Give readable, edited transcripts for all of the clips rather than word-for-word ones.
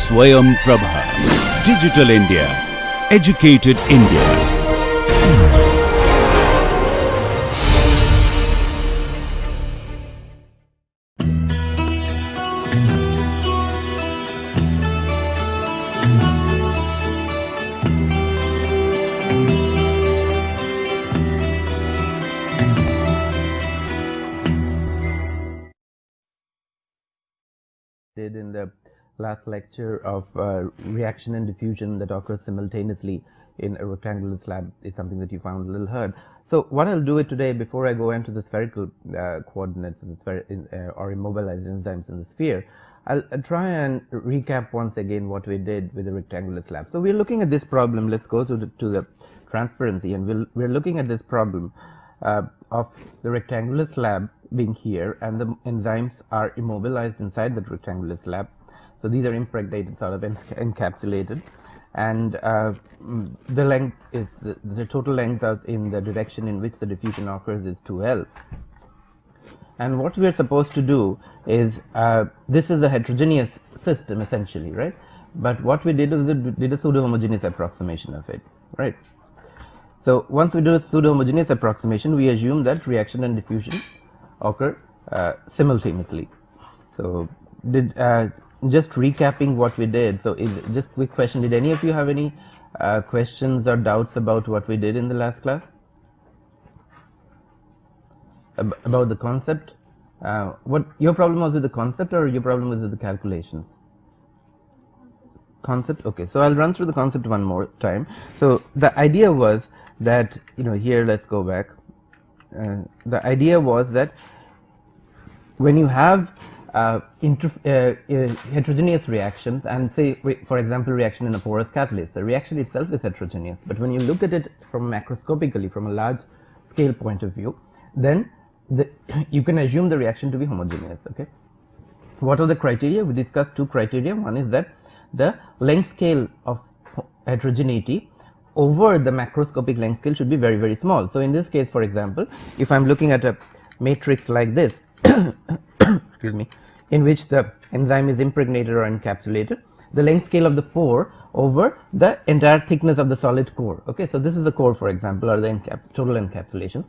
Swayam Prabha. Digital India. Educated India. Did in the last lecture of reaction and diffusion that occurs simultaneously in a rectangular slab is something that you found a little hard. So what I'll do it today, before I go into the spherical coordinates or immobilized enzymes in the sphere, I'll try and recap once again what we did with the rectangular slab. So we're looking at this problem. Let's go to the transparency, and we're looking at this problem of the rectangular slab being here, and the enzymes are immobilized inside that rectangular slab. So these are impregnated, sort of encapsulated, and the length is the total length out in the direction in which the diffusion occurs is 2L. And what we are supposed to do is, this is a heterogeneous system essentially, right? But what we did was did a pseudo-homogeneous approximation of it, right? So once we do a pseudo-homogeneous approximation, we assume that reaction and diffusion occur simultaneously. So just recapping what we did. So just quick question: did any of you have any questions or doubts about what we did in the last class? About the concept? What your problem was with the concept, or your problem was with the calculations? Concept. Okay, so I'll run through the concept one more time. So the idea was that, here, let's go back. The idea was that when you have heterogeneous reactions, and say, for example, reaction in a porous catalyst, the reaction itself is heterogeneous, but when you look at it from macroscopically, from a large scale point of view, then you can assume the reaction to be homogeneous. Okay, what are the criteria? We discussed two criteria. One is that the length scale of heterogeneity over the macroscopic length scale should be very, very small. So in this case, for example, if I'm looking at a matrix like this excuse me, in which the enzyme is impregnated or encapsulated, the length scale of the pore over the entire thickness of the solid core. Okay, so this is the core, for example, or the total encapsulation.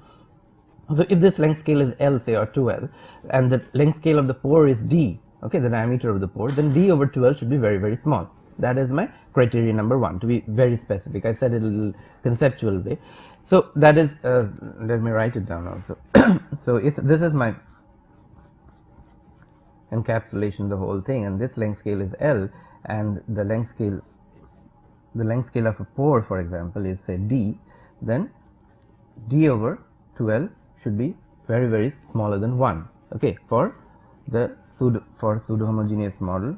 So if this length scale is L, say, or 2L, and the length scale of the pore is D, okay, the diameter of the pore, then D over 2L should be very, very small. That is my criteria number one, to be very specific. I said it in a little conceptual way. So that is, let me write it down also. So this is my encapsulation, the whole thing, and this length scale is L, and the length scale of a pore, for example, is, say, D, then D over 2L should be very, very smaller than 1. Okay, for the pseudo-homogeneous model.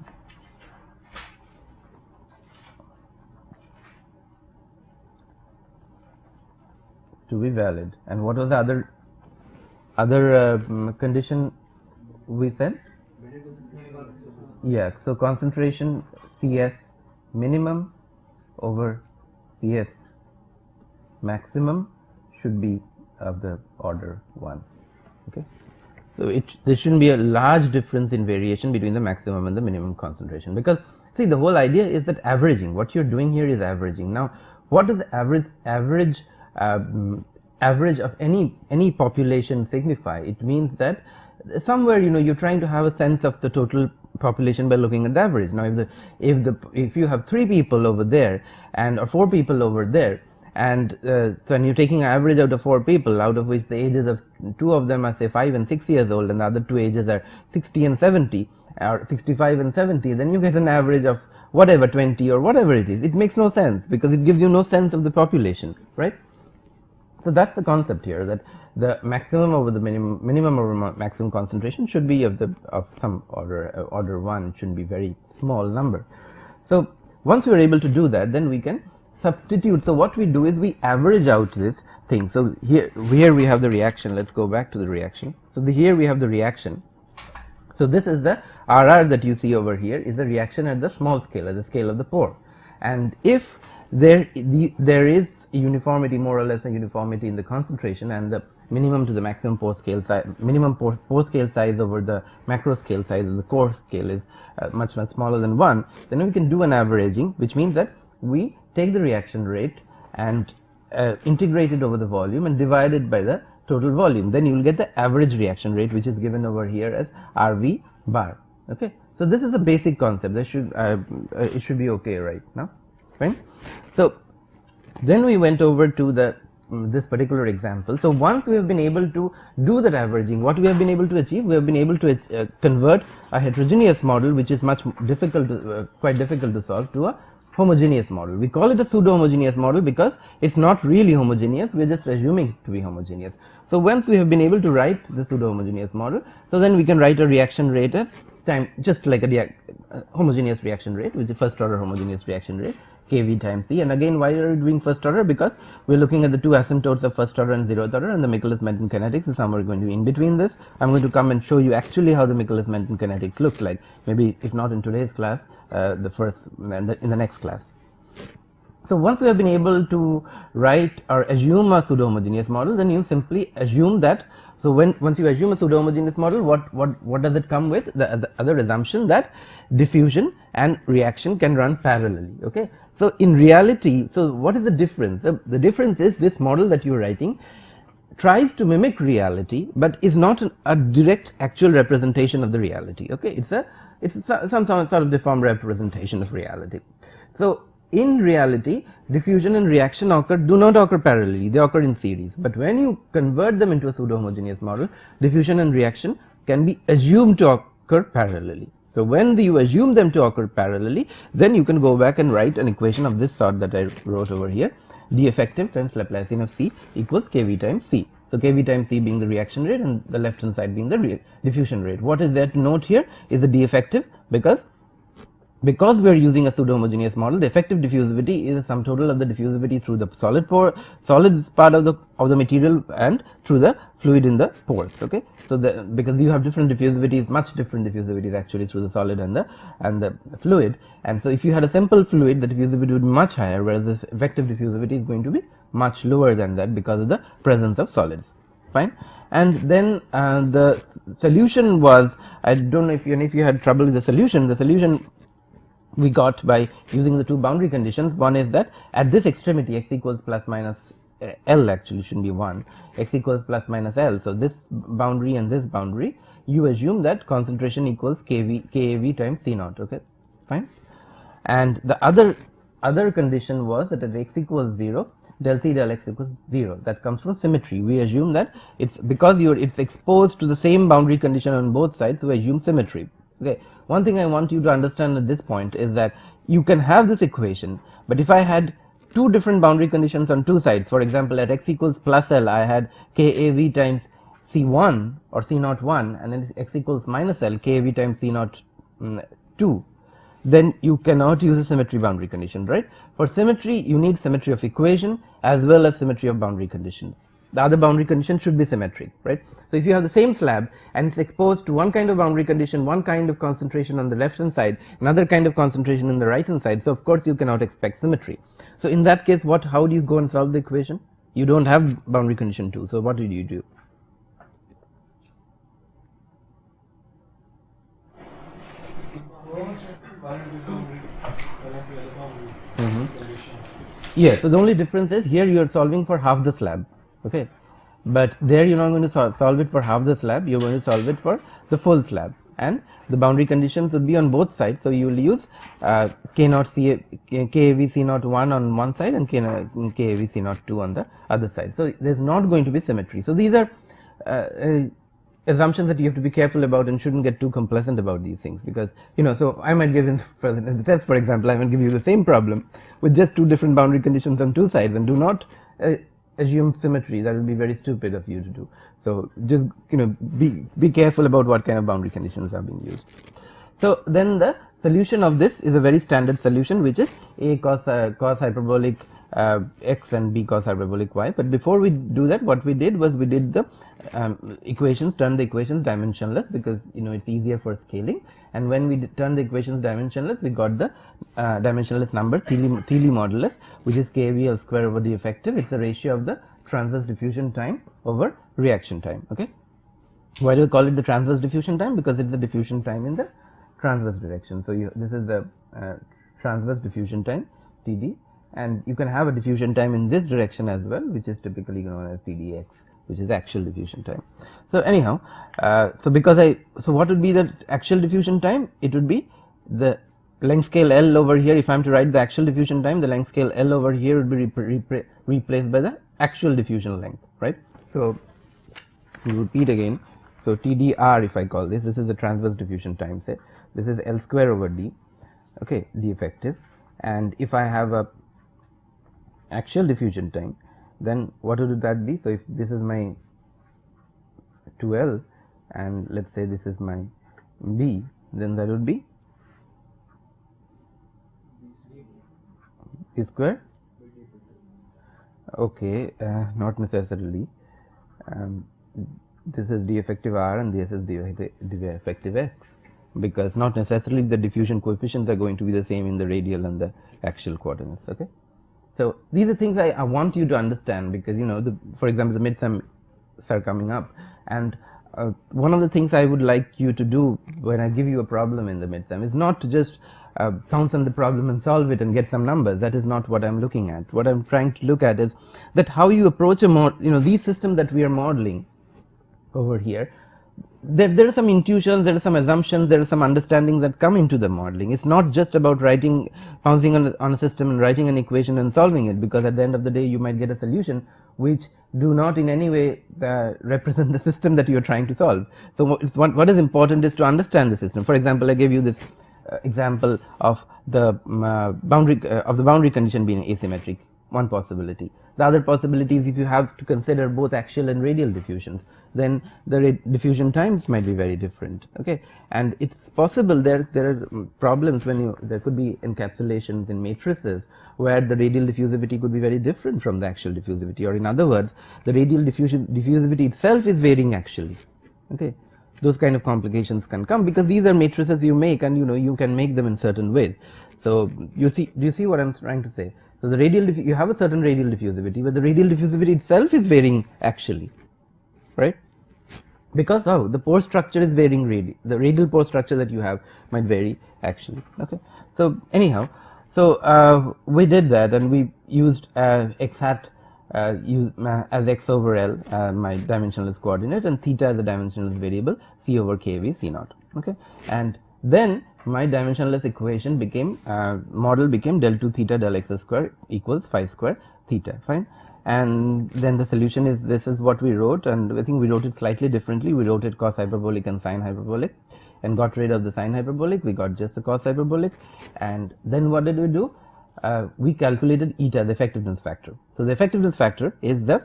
To be valid. And what was the other condition we said? Yeah, so concentration CS minimum over CS maximum should be of the order 1. Okay, so there shouldn't be a large difference in variation between the maximum and the minimum concentration, because see, the whole idea is that averaging. What you're doing here is averaging. Now, what does average of any population signify? It means that somewhere, you're trying to have a sense of the total population by looking at the average. Now, if you have 3 people over there or 4 people over there, and so when you're taking an average out of 4 people, out of which the ages of 2 of them are, say, 5 and 6 years old, and the other 2 ages are 60 and 70, or 65 and 70, then you get an average of whatever, 20 or whatever it is. It makes no sense, because it gives you no sense of the population, right? So that's the concept here, that the maximum over the minimum over maximum concentration should be of some order 1. It shouldn't be very small number. So once we are able to do that, then we can substitute. So what we do is we average out this thing. So here we have the reaction. Let's go back to the reaction. So here we have the reaction. So this is the RR that you see over here, is the reaction at the small scale, at the scale of the pore. And if there is uniformity, more or less a uniformity in the concentration, and the minimum to the maximum pore scale size, minimum pore scale size over the macro scale size of the core scale is much smaller than 1, then we can do an averaging, which means that we take the reaction rate and integrate it over the volume and divide it by the total volume. Then you will get the average reaction rate, which is given over here as RV bar. Okay, so this is a basic concept. That should it should be okay right now, fine. So then we went over to the this particular example. So once we have been able to do that averaging, what we have been able to achieve, we have been able to convert a heterogeneous model, which is much difficult to, quite difficult to solve, to a homogeneous model. We call it a pseudo homogeneous model because it's not really homogeneous, we are just assuming to be homogeneous. So once we have been able to write the pseudo homogeneous model, so then we can write a reaction rate as time, just like a homogeneous reaction rate, which is first order homogeneous reaction rate, Kv times C. And again, why are we doing first order? Because we are looking at the two asymptotes of first order and zeroth order, and the Michaelis-Menten kinetics is somewhere going to be in between this. I am going to come and show you actually how the Michaelis-Menten kinetics looks like, maybe if not in today's class, in the next class. So once we have been able to write or assume a pseudo homogeneous model, then you simply assume that. So once you assume a pseudo homogeneous model, what does it come with? The other assumption that diffusion and reaction can run parallelly. Okay, so in reality, so what is the difference? The difference is this model that you are writing tries to mimic reality, but is not a direct actual representation of the reality. Okay, it's some sort of deformed representation of reality. So in reality, diffusion and reaction do not occur parallelly, they occur in series. But when you convert them into a pseudo homogeneous model, diffusion and reaction can be assumed to occur parallelly. So when you assume them to occur parallelly, then you can go back and write an equation of this sort that I wrote over here: d effective times Laplacian of C equals Kv times C. So Kv times C being the reaction rate and the left hand side being the diffusion rate. What is there to note here is the d effective, because we are using a pseudo homogeneous model, the effective diffusivity is the sum total of the diffusivity through the solids part of the material and through the fluid in the pores. Okay, so because you have different diffusivities, much different diffusivities actually through the solid and the fluid, and so if you had a simple fluid, the diffusivity would be much higher, whereas the effective diffusivity is going to be much lower than that because of the presence of solids. Fine. And then the solution was, I don't know if you had trouble with the solution we got by using the two boundary conditions. One is that at this extremity x equals plus minus L, actually shouldn't be 1, x equals plus minus L. So this boundary and this boundary, you assume that concentration equals KAV times C naught. Okay, fine. And the other condition was that at x equals 0, del C del x equals 0. That comes from symmetry. We assume that it's because it's exposed to the same boundary condition on both sides, so we assume symmetry. Okay. One thing I want you to understand at this point is that you can have this equation, but if I had two different boundary conditions on two sides, for example at x equals plus L I had KAV times C1 or C0 1, and then x equals minus L KAV times C0 2, then you cannot use a symmetry boundary condition, right? For symmetry you need symmetry of equation as well as symmetry of boundary conditions. The other boundary condition should be symmetric, right? So if you have the same slab and it's exposed to one kind of boundary condition, one kind of concentration on the left hand side, another kind of concentration on the right hand side, so of course you cannot expect symmetry. So in that case, how do you go and solve the equation? You don't have boundary condition 2, so what do you do? Yeah, so the only difference is here you are solving for half the slab. Okay, but there you're not going to solve it for half the slab, you're going to solve it for the full slab, and the boundary conditions would be on both sides. So you will use KAV C0 1 on one side and KAV C0 2 on the other side. So there's not going to be symmetry. So these are assumptions that you have to be careful about and shouldn't get too complacent about these things, because so I might give in the test, for example, I might give you the same problem with just two different boundary conditions on two sides, and do not assume symmetry. That will be very stupid of you to do. So just be careful about what kind of boundary conditions are being used. So then the solution of this is a very standard solution, which is a cos hyperbolic x and b cos hyperbolic y. But before we do that, what we did was we did the equations, turned the equations dimensionless, because it's easier for scaling, and when we turned the equations dimensionless, we got the dimensionless number Thiele modulus, which is KVL square over the effective. It's the ratio of the transverse diffusion time over reaction time. Okay. Why do we call it the transverse diffusion time? Because it's the diffusion time in the transverse direction. So this is the transverse diffusion time Td, and you can have a diffusion time in this direction as well, which is typically known as Tdx, which is actual diffusion time. So anyhow, so what would be the actual diffusion time? It would be the length scale L over here. If I am to write the actual diffusion time, the length scale L over here would be replaced by the actual diffusion length, right? So we repeat again. So Tdr, if I call this is the transverse diffusion time, say this is L square over D, okay, D effective, and if I have a actual diffusion time, then what would that be? So if this is my 2L and let's say this is my B, then that would be B square. Okay, not necessarily. This is D effective R and this is D effective X, because not necessarily the diffusion coefficients are going to be the same in the radial and the axial coordinates. Okay. So these are things I want you to understand, because for example the midterms are coming up, and one of the things I would like you to do when I give you a problem in the midterm is not to just pounce on the problem and solve it and get some numbers. That is not what I am looking at. What I am trying to look at is that how you approach a these systems that we are modeling over here, there are some intuitions, there are some assumptions, there are some understandings that come into the modeling. It's not just about pouncing on a system and writing an equation and solving it, because at the end of the day you might get a solution which do not in any way represent the system that you are trying to solve. So what is important is to understand the system. For example, I gave you this example of the boundary condition being asymmetric, one possibility. The other possibility is if you have to consider both axial and radial diffusions, then the diffusion times might be very different. Okay, and it's possible there are problems when there could be encapsulations in matrices where the radial diffusivity could be very different from the axial diffusivity, or in other words the radial diffusivity itself is varying axially. Okay, those kind of complications can come because these are matrices you make, and you can make them in certain ways. So do you see what I'm trying to say? So the you have a certain radial diffusivity, but the radial diffusivity itself is varying axially, right? Because the pore structure is varying the radial pore structure that you have might vary axially. Okay, so anyhow, so we did that, and we used x hat as x over L, my dimensionless coordinate, and theta as a dimensionless variable, c over kv c naught. Okay, and then my dimensionless equation became model became del 2 theta del x square equals phi square theta. Fine. And then the solution is, this is what we wrote, and I think we wrote it slightly differently. We wrote it cos hyperbolic and sin hyperbolic, and got rid of the sin hyperbolic. We got just the cos hyperbolic, and then what did we do? We calculated eta, the effectiveness factor. So the effectiveness factor is the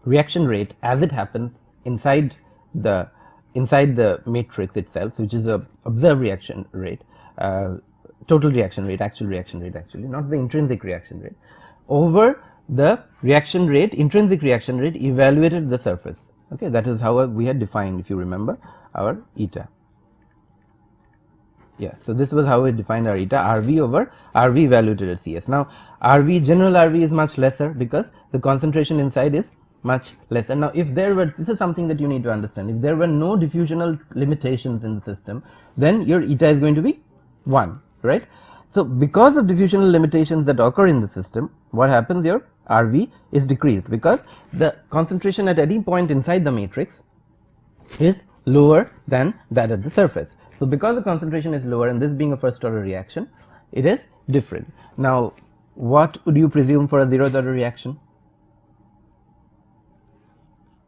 reaction rate as it happens inside the matrix itself, which is a observed reaction rate, total reaction rate, actual reaction rate, actually not the intrinsic reaction rate, over the reaction rate, intrinsic reaction rate evaluated at the surface. Okay, that is how we had defined, if you remember, our eta. Yeah, so this was how we defined our eta, RV over RV evaluated at CS. Now RV, general RV is much lesser because the concentration inside is much lesser. Now if there were, this is something that you need to understand, if there were no diffusional limitations in the system, then your eta is going to be 1, right? So because of diffusional limitations that occur in the system, what happens, your RV is decreased because the concentration at any point inside the matrix is lower than that at the surface. So because the concentration is lower, and this being a first order reaction, it is different. Now what would you presume for a zeroth order reaction?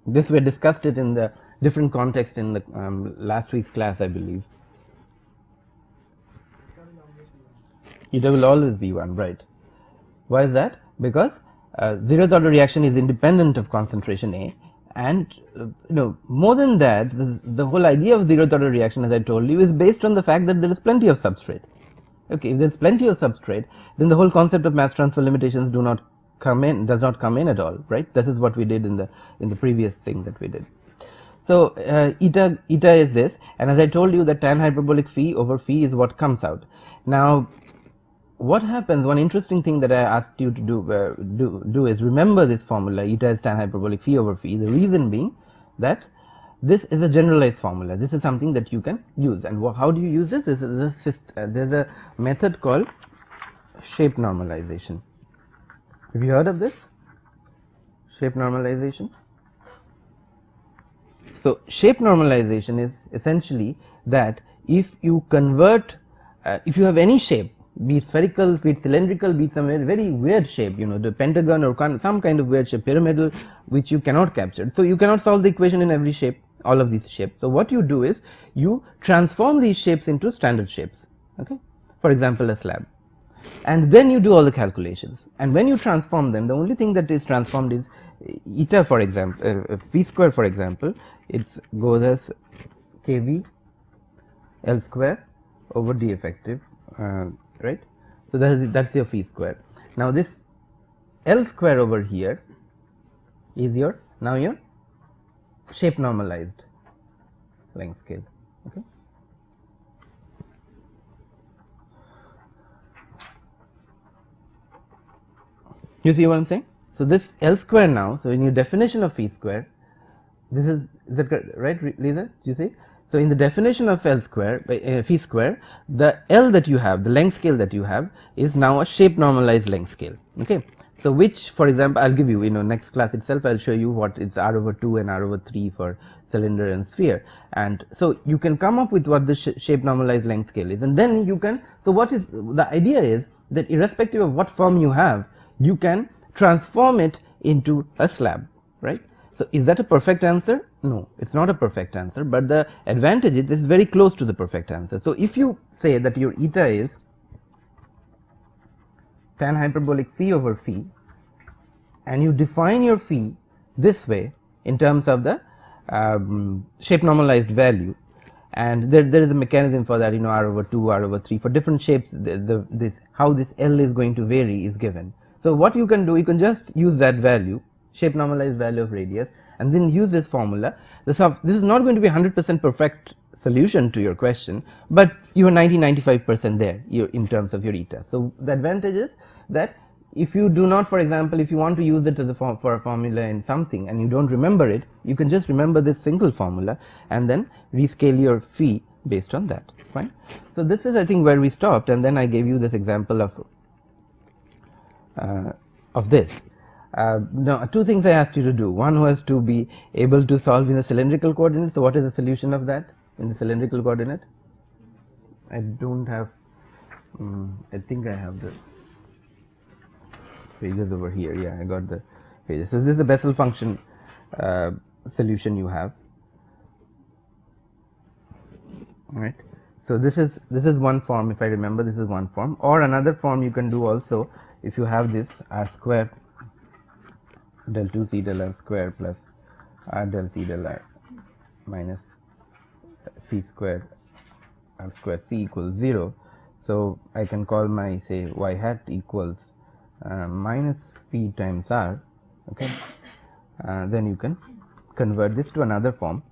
This we discussed it in the different context in the last week's class, I believe. Eta will always be 1, right? Why is that? Because zeroth order reaction is independent of concentration A, and more than that, the whole idea of zeroth order reaction, as I told you, is based on the fact that there is plenty of substrate. Okay, if there is plenty of substrate, then the whole concept of mass transfer limitations does not come in at all, right? This is what we did in the previous thing that we did. So eta is this, and as I told you, that tan hyperbolic phi over phi is what comes out. Now what happens, one interesting thing that I asked you to do is remember this formula, eta is tan hyperbolic phi over phi. The reason being that this is a generalized formula. This is something that you can use. And how do you use this? This is there's a method called shape normalization. Have you heard of this? Shape normalization. So shape normalization is essentially that if you convert, if you have any shape, be it spherical, be it cylindrical, be it some very weird shape, you know, the pentagon or some kind of weird shape, pyramidal, which you cannot capture. So you cannot solve the equation in every shape, all of these shapes. So what you do is you transform these shapes into standard shapes, okay, for example a slab, and then you do all the calculations. And when you transform them, the only thing that is transformed is eta, for example, phi square, for example, it goes as kv L square over d effective, right. So that's your phi square. Now this L square over here is your shape normalized length scale, okay. You see what I'm saying? So this L square now, so in your definition of phi square, this is that right, Lisa? Do you see? So in the definition of L square, phi square, the L that you have, the length scale that you have, is now a shape normalized length scale, okay. So which, for example, I'll give you, next class itself I'll show you what it's r over 2 and r over 3 for cylinder and sphere, and so you can come up with what the shape normalized length scale is, and then you can, so what is the idea is that irrespective of what form you have, you can transform it into a slab, right. So is that a perfect answer? No, it's not a perfect answer, but the advantage is it's very close to the perfect answer. So if you say that your eta is tan hyperbolic phi over phi, and you define your phi this way in terms of the shape normalized value, and there is a mechanism for that, r over 2, r over 3 for different shapes, this how this L is going to vary is given. So what you can do, you can just use that value, shape normalized value of radius, and then use this formula. This is not going to be 100% perfect solution to your question, but you are 90-95% there in terms of your eta. So the advantage is that if you do not, for example, if you want to use it as a for a formula in something and you don't remember it, you can just remember this single formula and then rescale your phi based on that. Fine. So this is, I think, where we stopped, and then I gave you this example of this. Now, two things I asked you to do. One was to be able to solve in the cylindrical coordinate. So what is the solution of that in the cylindrical coordinate? I don't have, I think I have the pages over here. Yeah, I got the pages. So this is the Bessel function solution you have. All right. So this is one form, if I remember, this is one form. Or another form you can do also, if you have this r square del 2 c del r square plus r del c del r minus phi square r square c equals 0. So I can call my, say, y hat equals minus phi times r, okay. Then you can convert this to another form.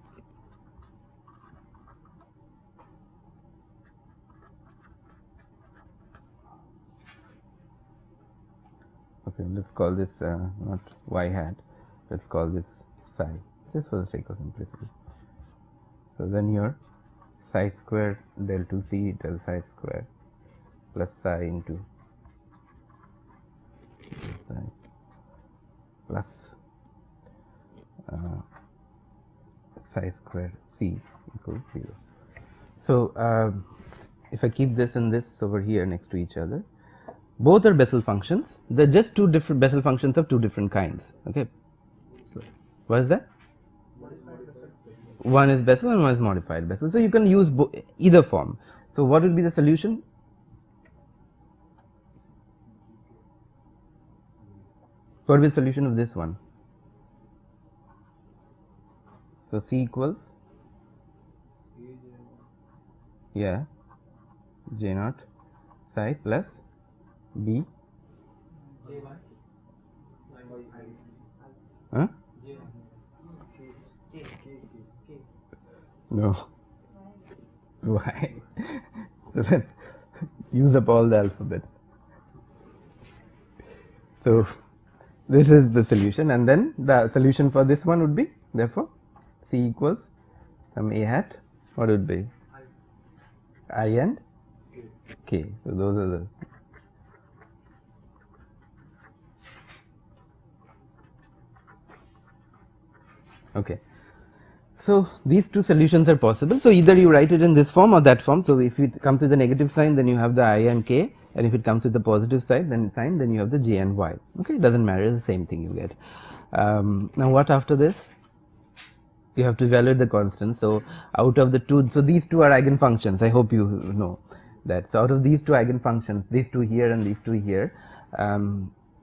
Okay, let's call this not y hat, let's call this psi, just for the sake of simplicity. So then your psi square del 2c del psi square plus psi into psi plus psi square c equals 0. So if I keep this and this over here next to each other, both are Bessel functions. They're just two different Bessel functions of two different kinds. Okay. What is that? One is Bessel and one is modified Bessel. So you can use either form. So what would be the solution? What would be the solution of this one? So C equals, yeah, J naught psi plus B. Huh? No. Why? So let's use up all the alphabets. So this is the solution, and then the solution for this one would be, therefore, C equals some A hat. What would be? I and K. So those are the. Okay. So these two solutions are possible. So either you write it in this form or that form. So if it comes with a negative sign, then you have the I and K, and if it comes with the positive sign, then you have the J and Y. Okay, it doesn't matter, it's the same thing you get. Now what after this? You have to evaluate the constant. So out of the two, so these two are eigenfunctions. I hope you know that. So out of these two eigenfunctions, these two here and these two here,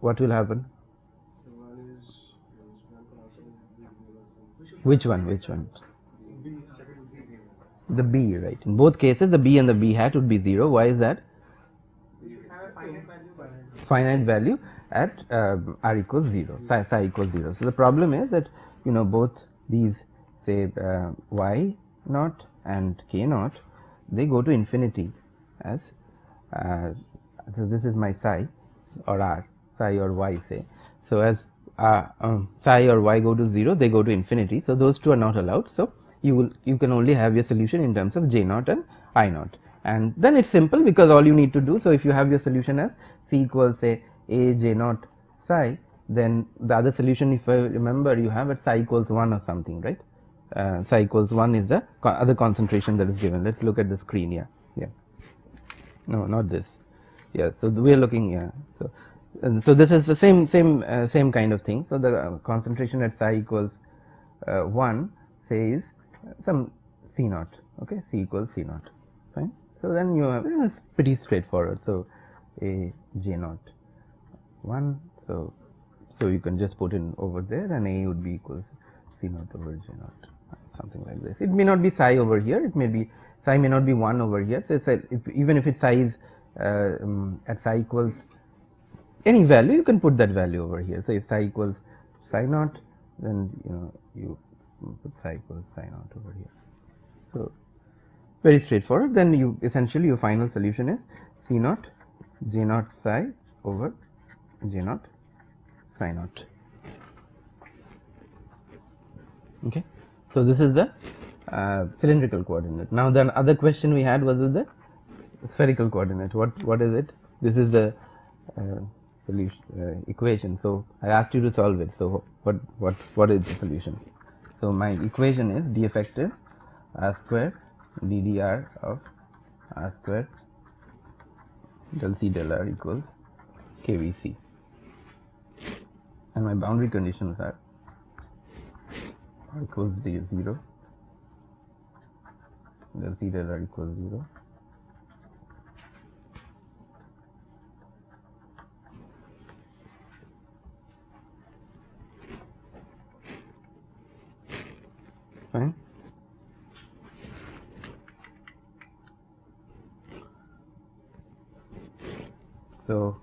what will happen? Which one? Which one? The B, right? In both cases, the B and the B hat would be 0. Why is that? Finite value at r equals 0, psi equals 0. So the problem is that both these, say y naught and k naught, they go to infinity as so this is my psi or r, psi or y, say. So as psi or y go to 0, they go to infinity. So those two are not allowed. So you can only have your solution in terms of J naught and I naught, and then it's simple because all you need to do. So if you have your solution as C equals, say, A J naught psi, then the other solution, if I remember, you have at psi equals 1 or something, right? Psi equals 1 is the other concentration that is given. Let's look at the screen. Yeah. No, not this. Yeah, so we are looking. Yeah, so this is the same kind of thing. So the concentration at psi equals 1 says some C naught. Okay, C equals C naught. Fine. So then you have, it's pretty straightforward. So A J naught 1. So you can just put in over there, and A would be equals C naught over J naught, something like this. It may not be psi over here. It may be psi may not be 1 over here. So even if it's psi is at psi equals any value, you can put that value over here. So if psi equals psi naught, then you put psi equals psi naught over here. So very straightforward. Then you essentially your final solution is C naught J naught psi over J naught psi naught. Okay. So this is the cylindrical coordinate. Now the other question we had was with the spherical coordinate. What is it? This is the solution equation. So I asked you to solve it. So what is the solution? So my equation is d effective r square ddr of r square del c del r equals kvc, and my boundary conditions are r equals d 0, del c del r equals 0, fine. So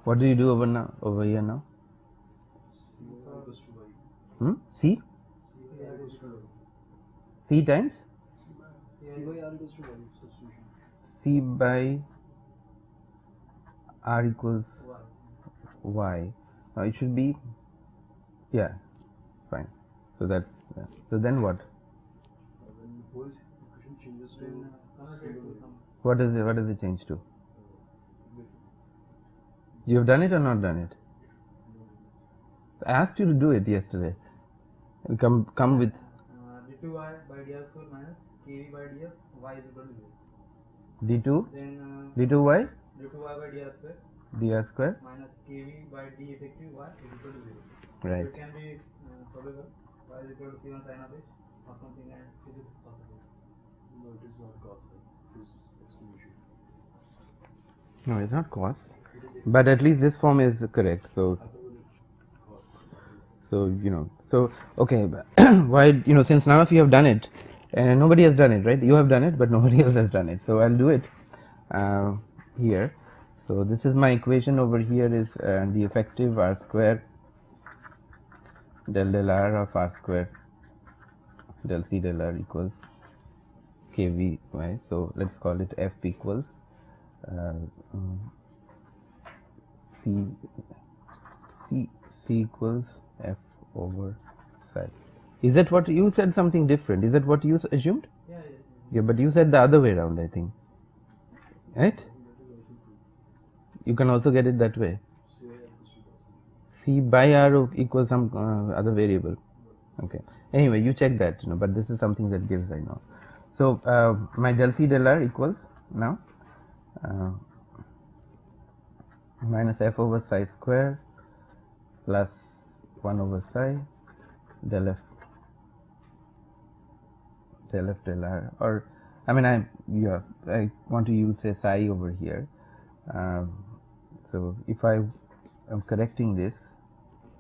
what do you do over here now? C? C times? C by r equals y. Now it should be, yeah, fine. So that, so then what? What does it change to? You have done it or not done it? I asked you to do it yesterday. Come with d2y by dr square minus kv by df y is equal to 0. d2 Then d2y d2y by dr square minus kv by d effective y is equal to 0. right. So it can be solvable. Y is equal to c1 sin of h or something, and it is possible. No, it is not cos. It is exclusion. No, it's not cos, but at least this form is correct. So so okay, why, since none of you have done it, and nobody has done it, right? You have done it, but nobody else has done it. So I'll do it here. So this is my equation over here is the effective r square del r of r square del c del r equals kvy. So let's call it f equals C equals f over psi. Is that what you said? Something different? Is that what you assumed? Yeah, Yeah, but you said the other way around, I think. Right? You can also get it that way. C by R equals some other variable. Okay. Anyway, you check that, but this is something that gives, I know. So, my del C del R equals now minus f over psi square plus 1 over psi del f del R, or I mean I want to use say psi over here. So if I am correcting this,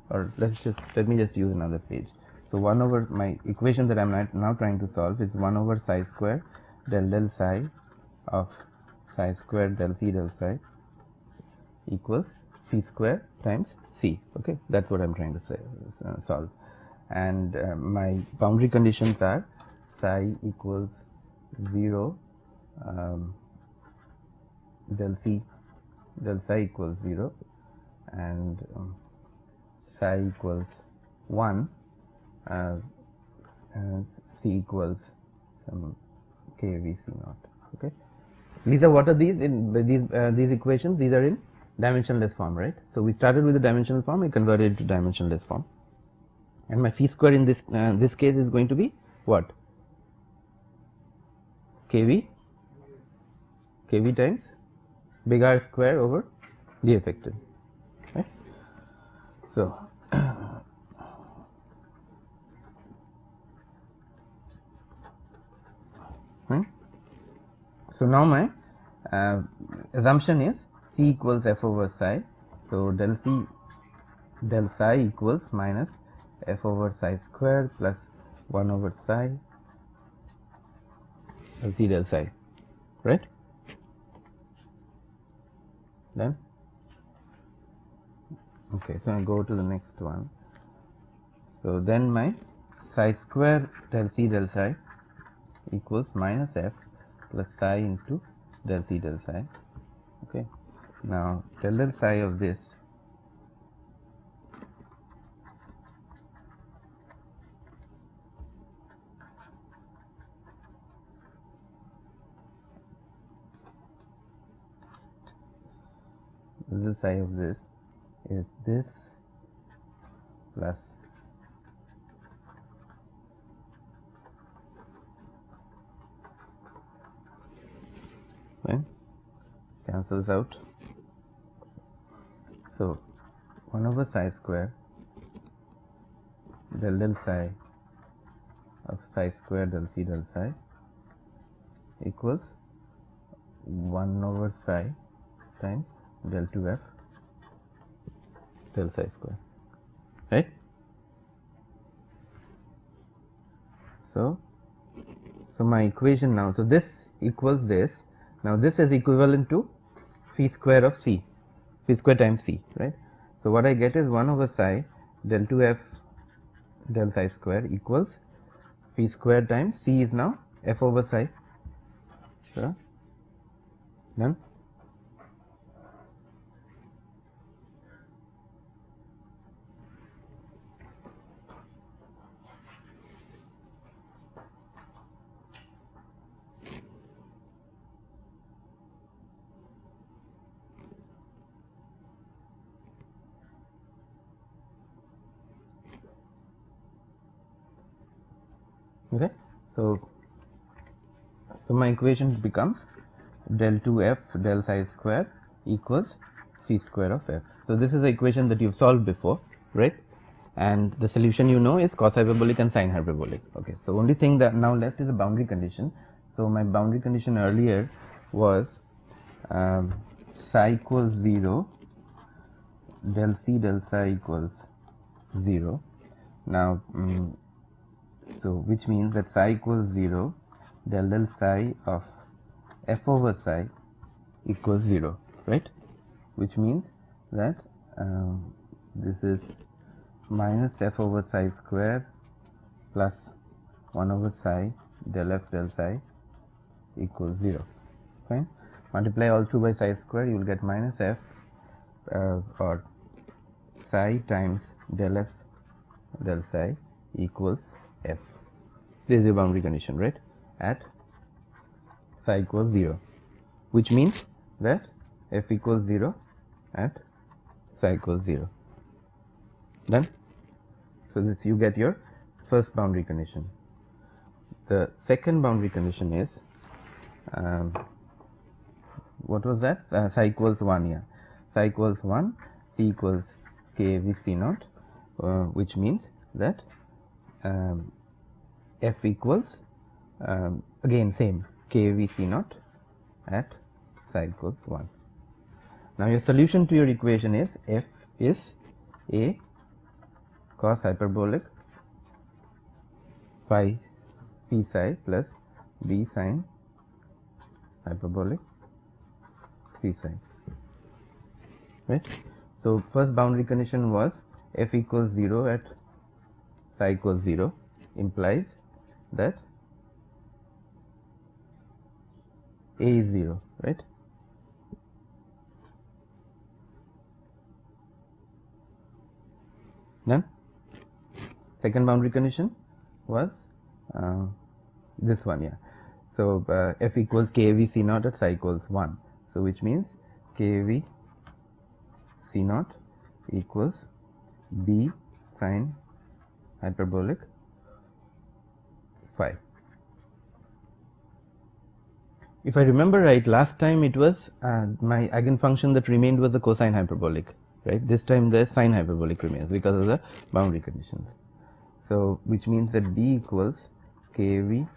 or let me just use another page. So 1 over, my equation that I am now trying to solve is 1 over psi square del psi of psi square del C del psi equals phi square times C. Okay, that's what I am trying to say, solve. And my boundary conditions are psi equals 0, del C del psi equals 0, and psi equals 1, C equals some kVc naught. Okay, these are, what are these in these equations? These are in dimensionless form, right? So we started with the dimensional form, we converted it to dimensionless form, and my phi square in this case is going to be what? kV times big R square over d effective, right? So right. So now my assumption is C equals f over psi. So del C del psi equals minus f over psi square plus 1 over psi del C del psi, right? Then okay, so I go to the next one. So then my psi square del C del psi equals minus f plus psi into del C del psi. Okay, now del psi of this is this plus right, cancels out. So 1 over psi square del psi of psi square del C del psi equals 1 over psi times del 2f del psi square, right? So my equation now, so this equals this. Now this is equivalent to phi square of C, phi square times C, right? So what I get is 1 over psi del 2f del psi square equals phi square times C is now f over psi. So done. Okay, so my equation becomes del 2f del psi square equals phi square of f. So this is the equation that you've solved before, right? And the solution is cos hyperbolic and sin hyperbolic. Okay, so only thing that now left is a boundary condition. So my boundary condition earlier was psi equals 0, del C del psi equals 0. Now so which means that psi equals 0, del psi of f over psi equals 0, right? Which means that this is minus f over psi square plus 1 over psi del f del psi equals 0. Fine. Multiply all through by psi square, you will get minus f or psi times del f del psi equals f. This is your boundary condition, right, at psi equals 0, which means that f equals 0 at psi equals 0. Done? So, this you get your first boundary condition. The second boundary condition is what was that? Psi equals 1, yeah. Psi equals 1, C equals kV C naught, which means that F equals again same kV C naught at psi equals 1. Now, your solution to your equation is F is A cos hyperbolic phi p psi plus B sin hyperbolic phi psi, right. So, first boundary condition was f equals 0 at psi equals 0 implies that A is 0, right. Then second boundary condition was this one, yeah. So, f equals kV C naught at psi equals 1. So, which means kV C naught equals B sin hyperbolic phi. If I remember right, last time it was my eigenfunction that remained was the cosine hyperbolic, right. This time the sine hyperbolic remains because of the boundary conditions. So, which means that B equals kV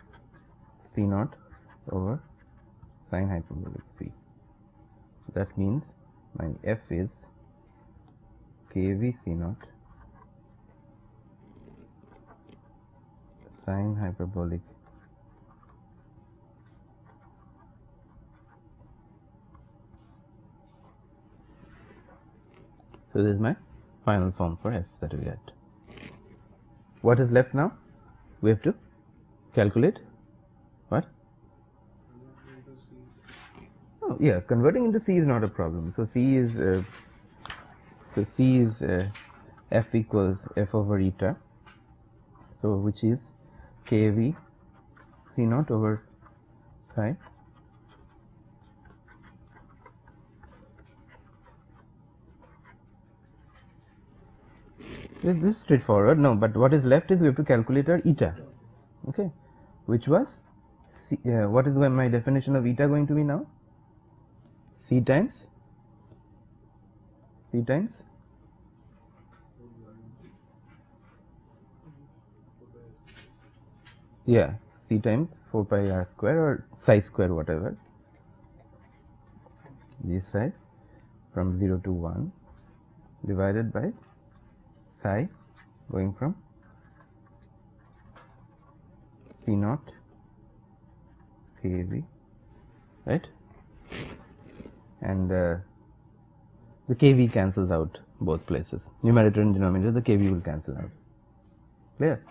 C naught over sine hyperbolic phi. That means my f is kV C naught sine hyperbolic So, this is my final form for f that we get. What is left now? We have to calculate what? Oh, yeah, converting into C is not a problem. So, C is f equals f over eta. So, which is kV C naught over psi This is straightforward. No, but what is left is we have to calculate our eta, okay, which was C, what is my definition of eta going to be now? C times yeah, C times 4 pi r square or psi square, whatever, this side from 0 to 1 divided by psi going from C naught kV, right, and the kV cancels out both places, numerator and denominator, the kV will cancel out, clear,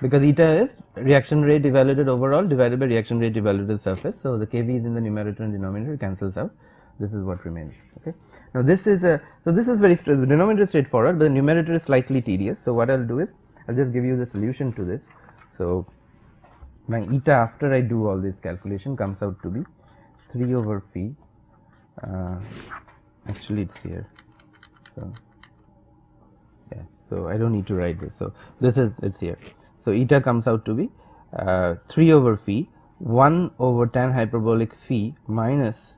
because eta is reaction rate evaluated overall divided by reaction rate evaluated surface. So, the kV is in the numerator and denominator, cancels out, this is what remains, okay. Now, this is the denominator is straightforward, but the numerator is slightly tedious. So, what I will do is I will just give you the solution to this. So, my eta after I do all this calculation comes out to be 3 over phi, actually it is here. So, yeah, so I do not need to write this. So, this is it is here. So, eta comes out to be 3 over phi 1 over tan hyperbolic phi minus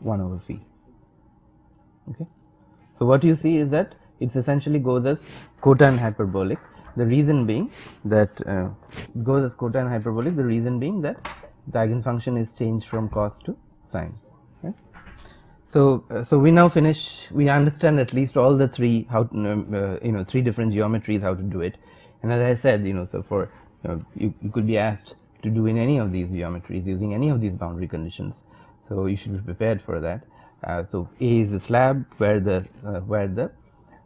1 over phi, okay. So, what you see is that it essentially goes as cotan hyperbolic, the reason being that goes as cotan hyperbolic, the reason being that the eigenfunction is changed from cos to sine, right. So, so we now finish, we understand at least all the three how three different geometries how to do it, and as I said, so for you could be asked to do in any of these geometries using any of these boundary conditions. So, you should be prepared for that. So, A is the slab where the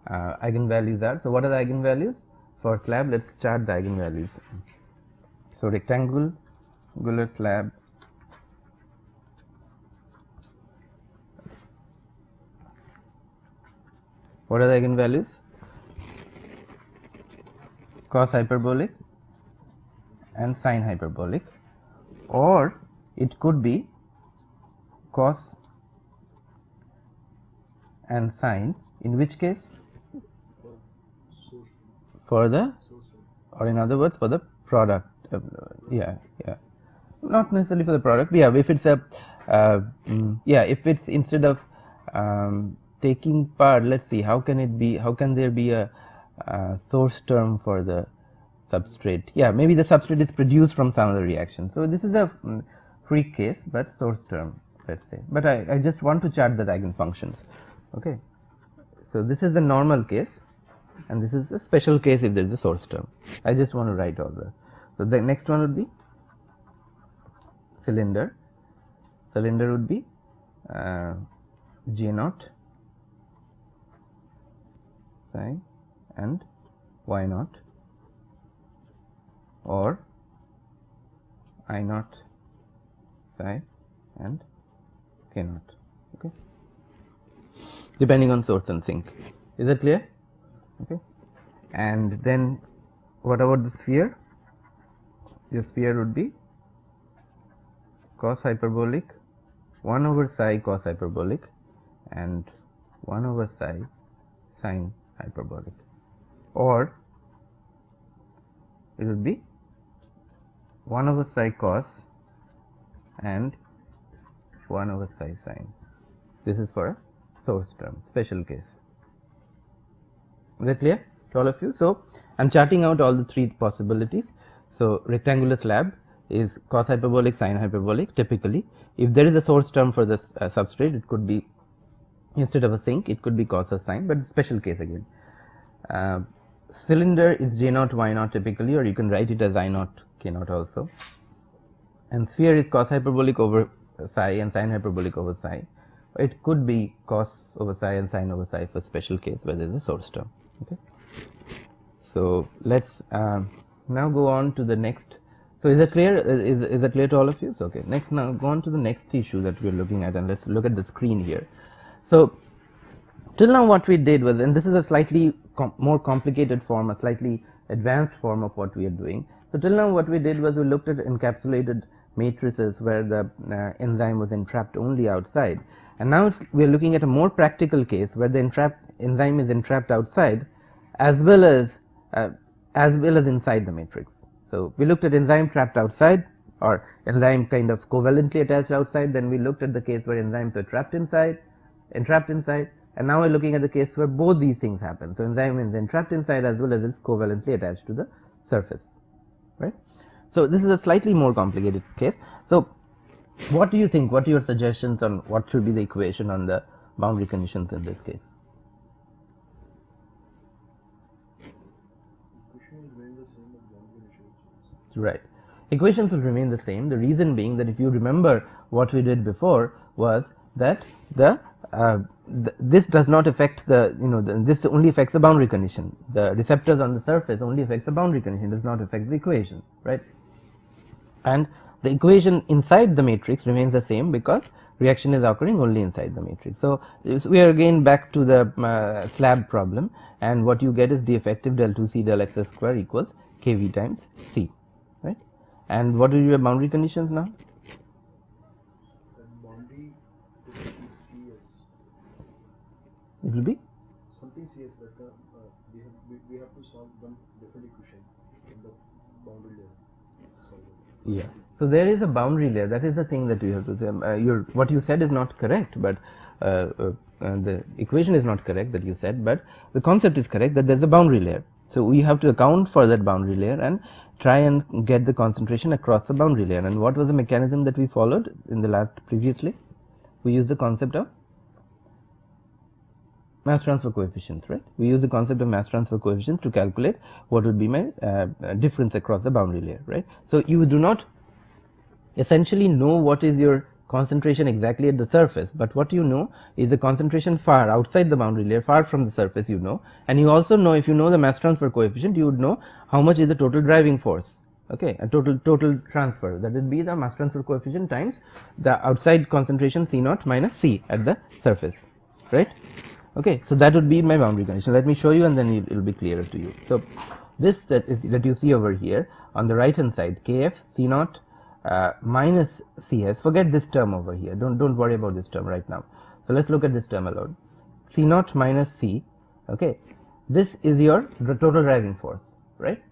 eigenvalues are. So, what are the eigenvalues for slab? Let us chart the eigenvalues. So, rectangular slab What are the eigenvalues? Cos hyperbolic and sin hyperbolic, or it could be cos and sin, in which case for the, or in other words for the product. Yeah, not necessarily for the product. Yeah, if it's a yeah, if it's instead of taking part, let's see, how can it be, how can there be a source term for the substrate? Yeah, maybe the substrate is produced from some other reaction. So this is a freak case, but source term, let's say. But I just want to chart the eigenfunctions. Okay, so this is a normal case, and this is a special case if there is a source term. I just want to write all the. So the next one would be cylinder. Cylinder would be J naught psi and Y naught, or I naught psi and K naught. Okay, depending on source and sink. Is that clear? Okay, and then what about the sphere? The sphere would be cos hyperbolic 1 over psi cos hyperbolic and 1 over psi sin hyperbolic, or it would be 1 over psi cos and 1 over psi sin. This is for a source term, special case. Is that clear to all of you? So I am charting out all the three possibilities. So rectangular slab is cos hyperbolic, sin hyperbolic. Typically, if there is a source term for this substrate, it could be, instead of a sink, it could be cos or sin, but special case again. Cylinder is J naught Y naught typically, or you can write it as I naught K naught also. And sphere is cos hyperbolic over psi and sin hyperbolic over psi. It could be cos over psi and sin over psi for special case where there is a source term. Okay. So let's now go on to the next. So is that clear? Is that clear to all of you? So okay. Next, now go on to the next issue that we are looking at, and let's look at the screen here. So till now what we did was, and this is a slightly more complicated form, a slightly advanced form of what we are doing. So till now what we did was we looked at encapsulated matrices where the enzyme was entrapped only outside, and now we are looking at a more practical case where the enzyme is entrapped outside as well as inside the matrix. So we looked at enzyme trapped outside, or enzyme kind of covalently attached outside. Then we looked at the case where enzymes were entrapped inside, and now we're looking at the case where both these things happen. So enzyme is entrapped inside as well as it's covalently attached to the surface, right? So this is a slightly more complicated case. So what do you think? What are your suggestions on what should be the equation on the boundary conditions in this case? Right. Equations will remain the same. The reason being that if you remember what we did before was that this does not affect the, this only affects the boundary condition. The receptors on the surface only affects the boundary condition, does not affect the equation, right? And the equation inside the matrix remains the same because reaction is occurring only inside the matrix. So we are again back to the slab problem, and what you get is d effective del 2c del x square equals kV times c. And what are your boundary conditions now? The boundary is something CS. It will be Something CS, but we have to solve one different equation in the boundary layer. Yeah. So there is a boundary layer. That is the thing that you have to say. What you said is not correct, but the equation is not correct that you said, but the concept is correct that there is a boundary layer. So we have to account for that boundary layer and try and get the concentration across the boundary layer. And what was the mechanism that we followed in the previously? We used the concept of mass transfer coefficients, right? We use the concept of mass transfer coefficients to calculate what would be my difference across the boundary layer, right? So you do not essentially know what is your concentration exactly at the surface, but what you know is the concentration far outside the boundary layer, far from the surface, and you also know, if you know the mass transfer coefficient, you would know how much is the total driving force, okay, a total transfer, that would be the mass transfer coefficient times the outside concentration C naught minus C at the surface, right? Okay, so that would be my boundary condition. Let me show you and then it will be clearer to you. So this that you see over here on the right hand side, Kf C naught minus Cs. Forget this term over here. Don't worry about this term right now. So let's look at this term alone. C naught minus C. Okay, this is your total driving force, right?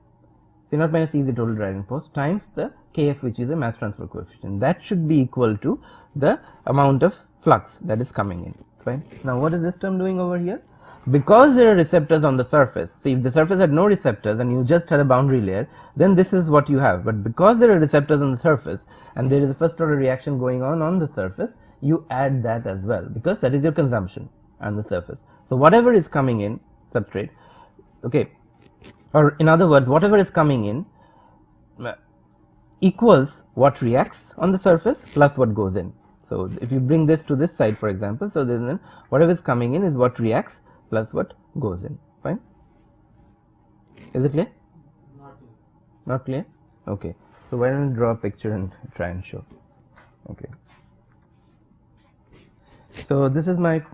C naught minus C is the total driving force times the Kf, which is the mass transfer coefficient. That should be equal to the amount of flux that is coming in. Fine. Now what is this term doing over here? Because there are receptors on the surface. See, if the surface had no receptors and you just had a boundary layer, then this is what you have. But because there are receptors on the surface and there is a first order reaction going on the surface, you add that as well, because that is your consumption on the surface. So whatever is coming in substrate, okay, or in other words, whatever is coming in equals what reacts on the surface plus what goes in. So if you bring this to this side, for example, so then whatever is coming in is what reacts plus what goes in. Fine. Is it clear? Not clear. Not clear? Okay. So why don't you draw a picture and try and show? Okay. So this is my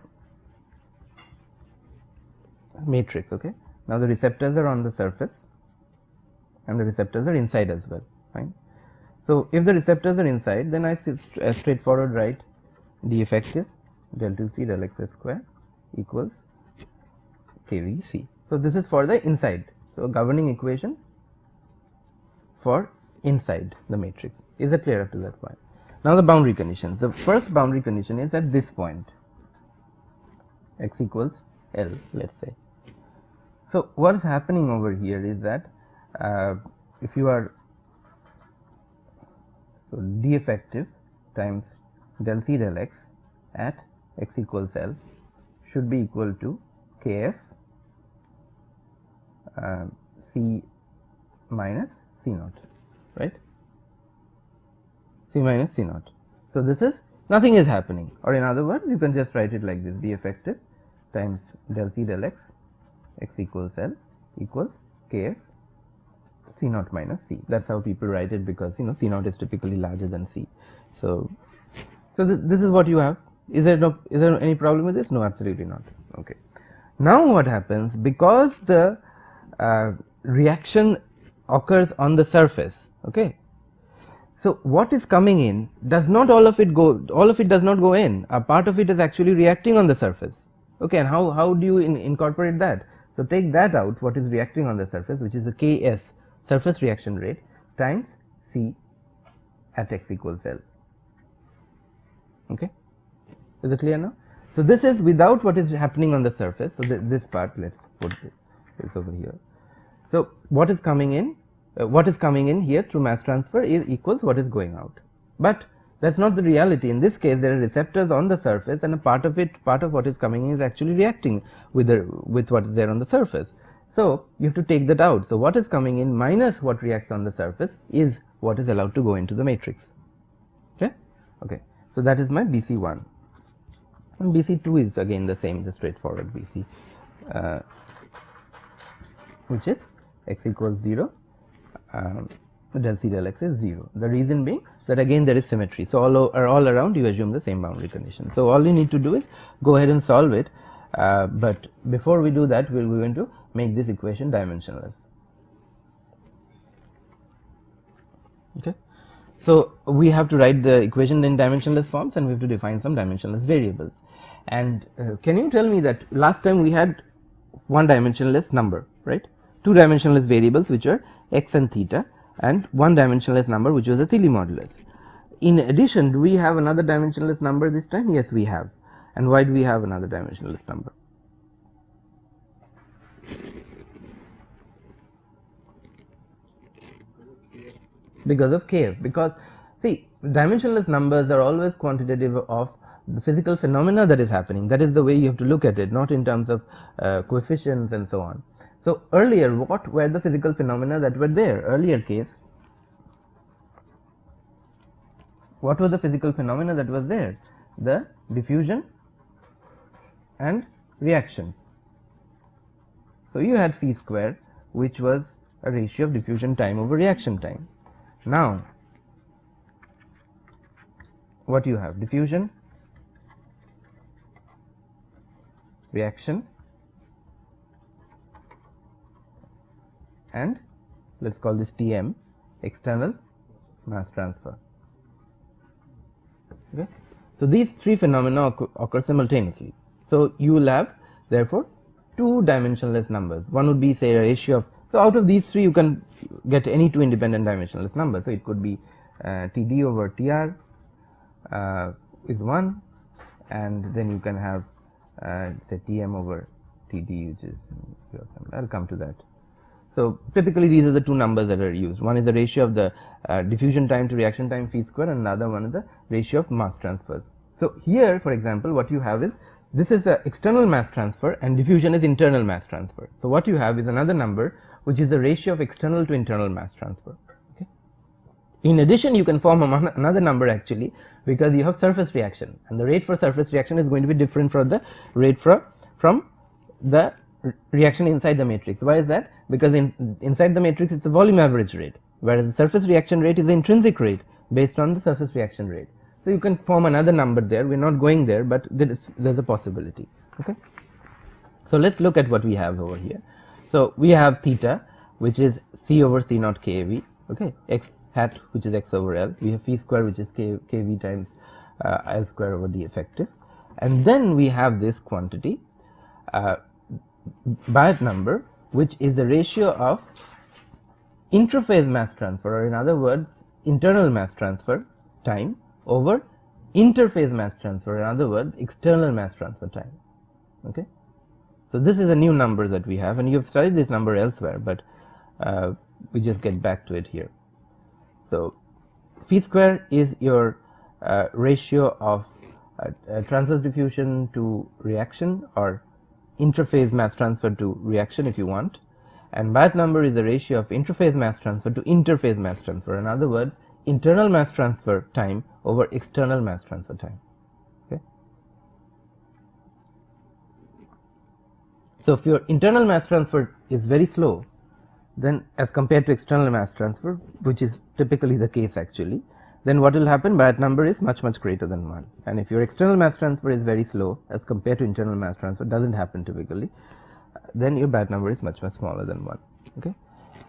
matrix. Okay. Now the receptors are on the surface and the receptors are inside as well. Fine. So if the receptors are inside, then I straightforward write D effective del 2C del x square equals KVC. So this is for the inside. So governing equation for inside the matrix. Is that clear up to that point? Now the boundary conditions. The first boundary condition is at this point, x equals L, let's say. So what is happening over here is that if you are, so D effective times del C del x at x equals L should be equal to Kf C minus C naught, right? C minus C naught. So this is, nothing is happening, or in other words, you can just write it like this: D effective times del C del x, x equals L equals Kf C naught minus C. That's how people write it, because you know C naught is typically larger than C. So this is what you have. Is there any problem with this? No, absolutely not. Okay. Now what happens, because the reaction occurs on the surface, okay, so what is coming in does not all of it does not go in. A part of it is actually reacting on the surface, okay. And how do you incorporate that? So take that out, what is reacting on the surface, which is the Ks, surface reaction rate, times C at x equals L. Okay, is it clear now? So this is without what is happening on the surface. So this part, let's put this over here. So what is coming in? What is coming in here through mass transfer is equals what is going out. But that's not the reality. In this case, there are receptors on the surface, and a part of what is coming in is actually reacting with what is there on the surface. So you have to take that out. So what is coming in minus what reacts on the surface is what is allowed to go into the matrix. Okay. Okay. So that is my BC1. And BC2 is again the same, the straightforward BC, which is x equals 0, del C del x is 0. The reason being that again there is symmetry. So all around you assume the same boundary condition. So all you need to do is go ahead and solve it, but before we do that, we're going to make this equation dimensionless. Okay. So we have to write the equation in dimensionless forms, and we have to define some dimensionless variables. And can you tell me that last time we had one dimensionless number, right? Two dimensionless variables, which are x and theta, and one dimensionless number, which was the Seeley modulus. In addition, do we have another dimensionless number this time? Yes, we have. And why do we have another dimensionless number? Because of Kf. Because see, dimensionless numbers are always quantitative of the physical phenomena that is happening. That is the way you have to look at it, not in terms of coefficients and so on. So earlier, what were the physical phenomena that were there? Earlier case, what was the physical phenomena that was there? The diffusion and reaction. So you had phi square, which was a ratio of diffusion time over reaction time. Now what you have? Diffusion reaction and let us call this Tm, external mass transfer. Okay. So, these three phenomena occur simultaneously. So, you will have therefore two dimensionless numbers. One would be say a ratio of, so out of these three you can get any two independent dimensionless numbers. So, it could be Td over Tr is 1, and then you can have say Tm over Td, which is, I will come to that. So, typically these are the two numbers that are used. One is the ratio of the diffusion time to reaction time phi square, and another one is the ratio of mass transfers. So, here for example what you have is, this is a external mass transfer and diffusion is internal mass transfer. So, what you have is another number which is the ratio of external to internal mass transfer. Okay. In addition, you can form another number actually, because you have surface reaction, and the rate for surface reaction is going to be different from the rate from the reaction inside the matrix. Why is that? Because inside the matrix it is a volume average rate, whereas the surface reaction rate is the intrinsic rate based on the surface reaction rate. So, you can form another number there, we are not going there, but there is a possibility. Okay. So, let us look at what we have over here. So, we have theta, which is C over C naught kV, okay, x hat, which is x over L, we have phi square, which is kV times L square over D effective, and then we have this quantity Biot number, which is the ratio of intraphase mass transfer, or in other words internal mass transfer time over interphase mass transfer, in other words external mass transfer time. Okay. So, this is a new number that we have, and you have studied this number elsewhere, but we just get back to it here. So, phi square is your ratio of transverse diffusion to reaction, or interphase mass transfer to reaction if you want, and Biot number is the ratio of intraphase mass transfer to interphase mass transfer, in other words internal mass transfer time over external mass transfer time. Okay. So, if your internal mass transfer is very slow, then as compared to external mass transfer, which is typically the case actually, then what will happen, Biot number is much greater than 1, and if your external mass transfer is very slow as compared to internal mass transfer, does not happen typically, then your Biot number is much smaller than 1. Okay.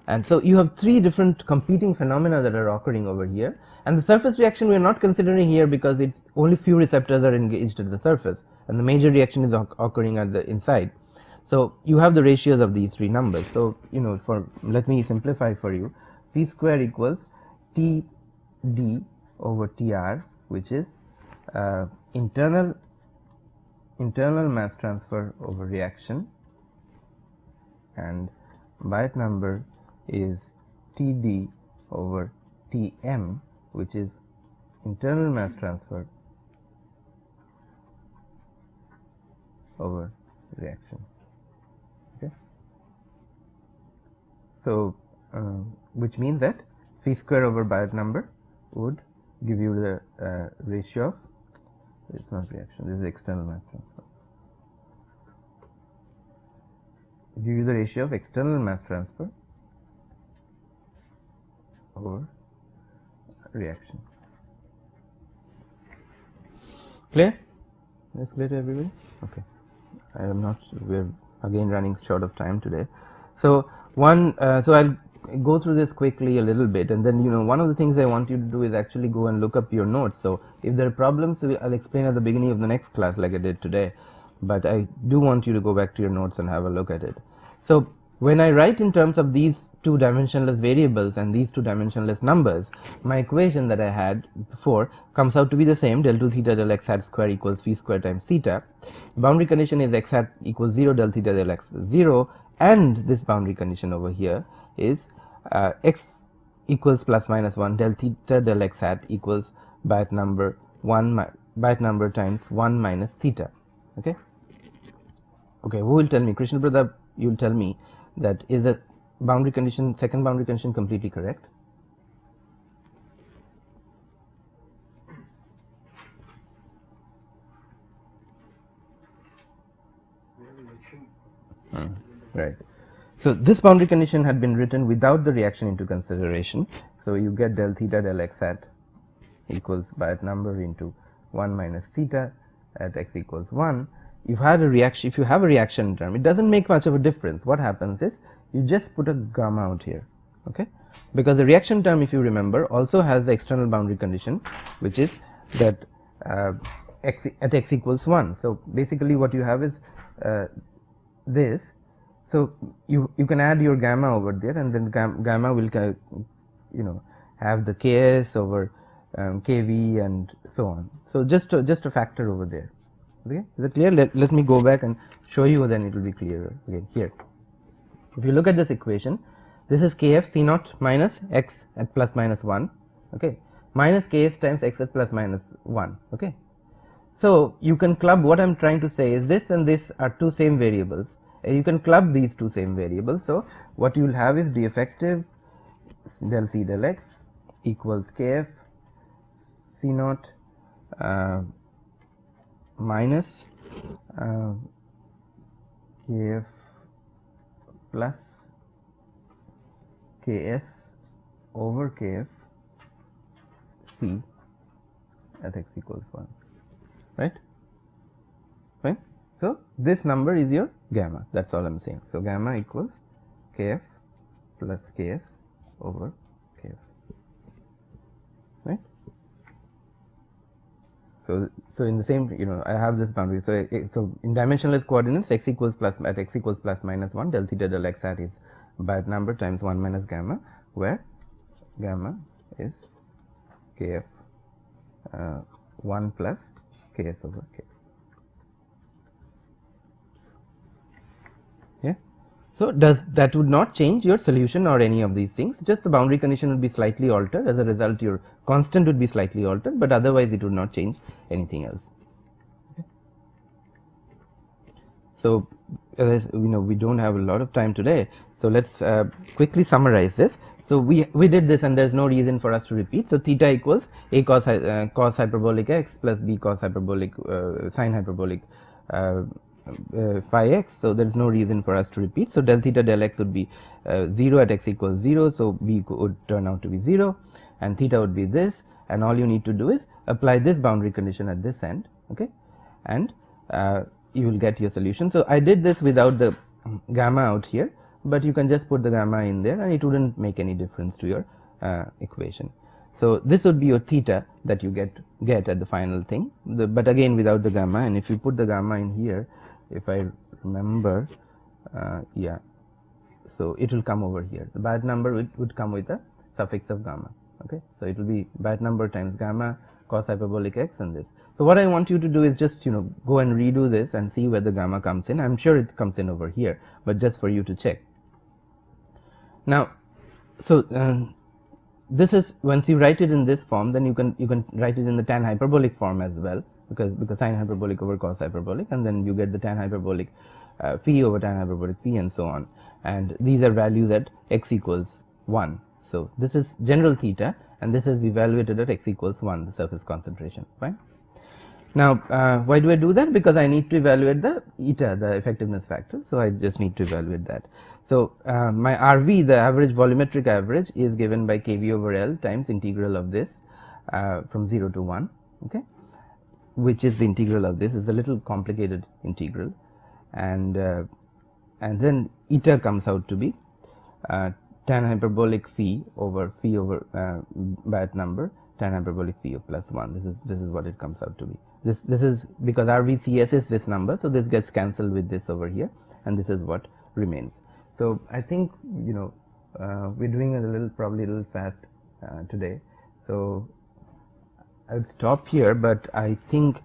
And so, you have three different competing phenomena that are occurring over here, and the surface reaction we are not considering here because it's only few receptors are engaged at the surface, and the major reaction is occurring at the inside. So, you have the ratios of these three numbers. So, let me simplify for you, phi square equals Td over Tr, which is internal mass transfer over reaction, and Biot number is Td over Tm, which is internal mass transfer over reaction. Okay. So, which means that phi square over Biot number would give you the ratio of, it is not reaction, this is external mass transfer, give you the ratio of external mass transfer over reaction. Clear? That's clear to everybody? Okay. I am not, we are again running short of time today. So, so I'll go through this quickly a little bit, and then one of the things I want you to do is actually go and look up your notes. So, if there are problems, I'll explain at the beginning of the next class like I did today, but I do want you to go back to your notes and have a look at it. So, when I write in terms of these two dimensionless variables and these two dimensionless numbers, my equation that I had before comes out to be the same, del 2 theta del x hat square equals phi square times theta. Boundary condition is x hat equals 0, del theta del x 0, and this boundary condition over here is x equals plus minus 1 del theta del x hat equals Biot number times 1 minus theta. Okay. Okay, who will tell me? Krishna Pratap, you will tell me that is the boundary condition, second boundary condition, completely correct? Right. So, this boundary condition had been written without the reaction into consideration. So, you get del theta del x hat equals Biot number into 1 minus theta at x equals 1, if you have a reaction term, it doesn't make much of a difference. What happens is you just put a gamma out here, okay, because the reaction term, if you remember, also has the external boundary condition, which is that x at x equals 1. So basically what you have is this. So you can add your gamma over there, and then gamma will have the ks over kv and so on. So just a factor over there. Okay, is it clear? Let me go back and show you, then it will be clearer. Again, here, if you look at this equation, this is kf c naught minus x at plus minus 1, okay, minus ks times x at plus minus 1. Okay, so you can club, what I am trying to say is this and this are two same variables, and you can club these two same variables. So what you will have is d effective del c del x equals kf c naught minus kf plus ks over kf c at x equals 1, right? Fine. So this number is your gamma, that's all I am saying. So gamma equals kf plus ks over kf, right? So in the same, I have this boundary. So in dimensionless coordinates, x equals plus at x equals plus minus 1, del theta del x hat is Biot number times 1 minus gamma, where gamma is kf 1 plus ks over k. Yeah. So that would not change your solution or any of these things, just the boundary condition would be slightly altered. As a result, your constant would be slightly altered, but otherwise it would not change anything else. Okay. So as we don't have a lot of time today, so let's quickly summarize this. So we did this, and there is no reason for us to repeat. So theta equals a cos hyperbolic x plus b cos hyperbolic sin hyperbolic phi x. So there is no reason for us to repeat. So del theta del x would be 0 at x equals 0. So b would turn out to be 0, and theta would be this, and all you need to do is apply this boundary condition at this end, okay, and you will get your solution. So I did this without the gamma out here, but you can just put the gamma in there, and it wouldn't make any difference to your equation. So this would be your theta that you get at the final thing, but again without the gamma. And if you put the gamma in here, if I remember, yeah, so it will come over here. The Biot number would come with a suffix of gamma. Okay, so it will be Biot number times gamma cos hyperbolic x and this. So what I want you to do is just go and redo this and see where the gamma comes in. I am sure it comes in over here, but just for you to check. Now, so this is, once you write it in this form, then you can write it in the tan hyperbolic form as well, because sin hyperbolic over cos hyperbolic, and then you get the tan hyperbolic phi over tan hyperbolic p and so on, and these are values at x equals 1. So this is general theta, and this is evaluated at x equals 1, the surface concentration. Fine. Now why do I do that? Because I need to evaluate the eta, the effectiveness factor. So I just need to evaluate that. So my RV, the average volumetric average, is given by kV over L times integral of this from 0 to 1, okay, which is the integral of this. Is a little complicated integral, and then eta comes out to be tan hyperbolic phi over Biot number tan hyperbolic phi of plus 1. This is what it comes out to be. This is because RVCS is this number, so this gets cancelled with this over here, and this is what remains. So I think we're doing it probably a little fast today. So I would stop here, but I think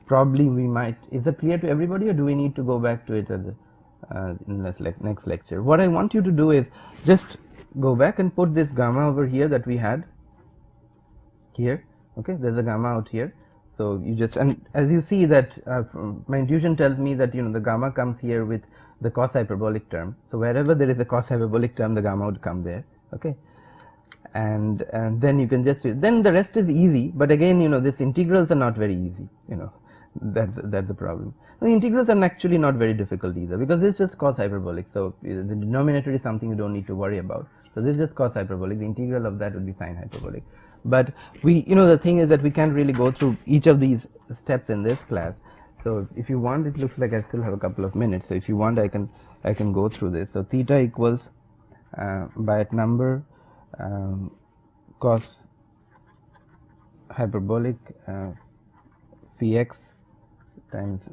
probably we might. Is it clear to everybody, or do we need to go back to it at the in next lecture? What I want you to do is just go back and put this gamma over here that we had here. Okay, there's a gamma out here. So you just, and as you see that my intuition tells me that the gamma comes here with the cos hyperbolic term. So wherever there is a cos hyperbolic term, the gamma would come there. Okay, and then you can just, then the rest is easy. But again, these integrals are not very easy. That's the problem. The integrals are actually not very difficult either, because it's just cos hyperbolic. So the denominator is something you don't need to worry about. So this is just cos hyperbolic. The integral of that would be sin hyperbolic. But the thing is that we can't really go through each of these steps in this class. So if you want, it looks like I still have a couple of minutes. So if you want, I can go through this. So theta equals Biot number cos hyperbolic phi x times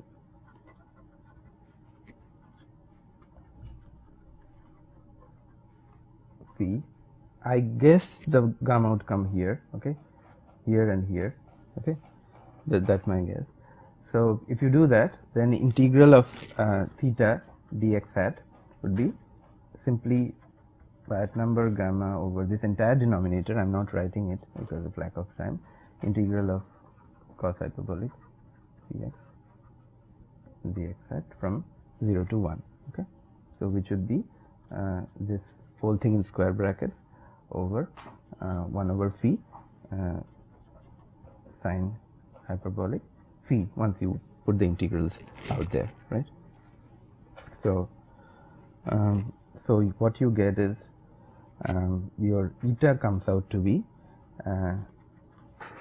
phi. I guess the gamma would come here, okay, here and here, okay. That's my guess. So if you do that, then integral of theta dx hat would be simply Biot number gamma over this entire denominator. I'm not writing it because of lack of time. Integral of cos hyperbolic dx dx hat from 0 to 1. Okay, so which would be this whole thing in square brackets over 1 over phi sine hyperbolic phi once you put the integrals out there, right? So so what you get is your eta comes out to be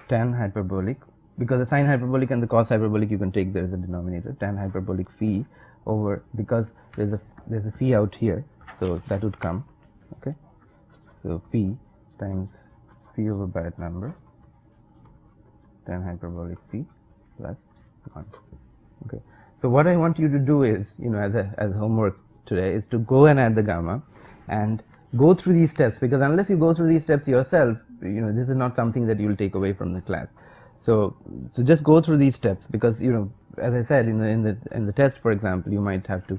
tan hyperbolic, because the sine hyperbolic and the cos hyperbolic you can take there as a denominator, tan hyperbolic phi over, because there's a phi out here, so that would come, okay. So phi times phi over Biot number tan hyperbolic phi plus 1. Okay. So what I want you to do is, as homework today, is to go and add the gamma and go through these steps, because unless you go through these steps yourself, this is not something that you will take away from the class. So just go through these steps, because as I said, in the test, for example, you might have to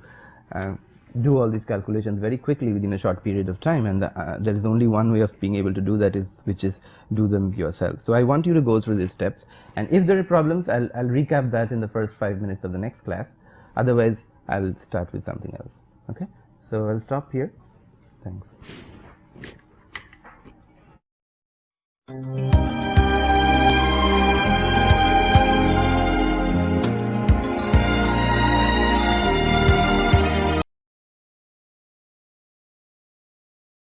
do all these calculations very quickly within a short period of time, and there is only one way of being able to do that, which is do them yourself. So I want you to go through these steps, and if there are problems, I'll recap that in the first 5 minutes of the next class. Otherwise, I'll start with something else. Okay, so I'll stop here. Thanks.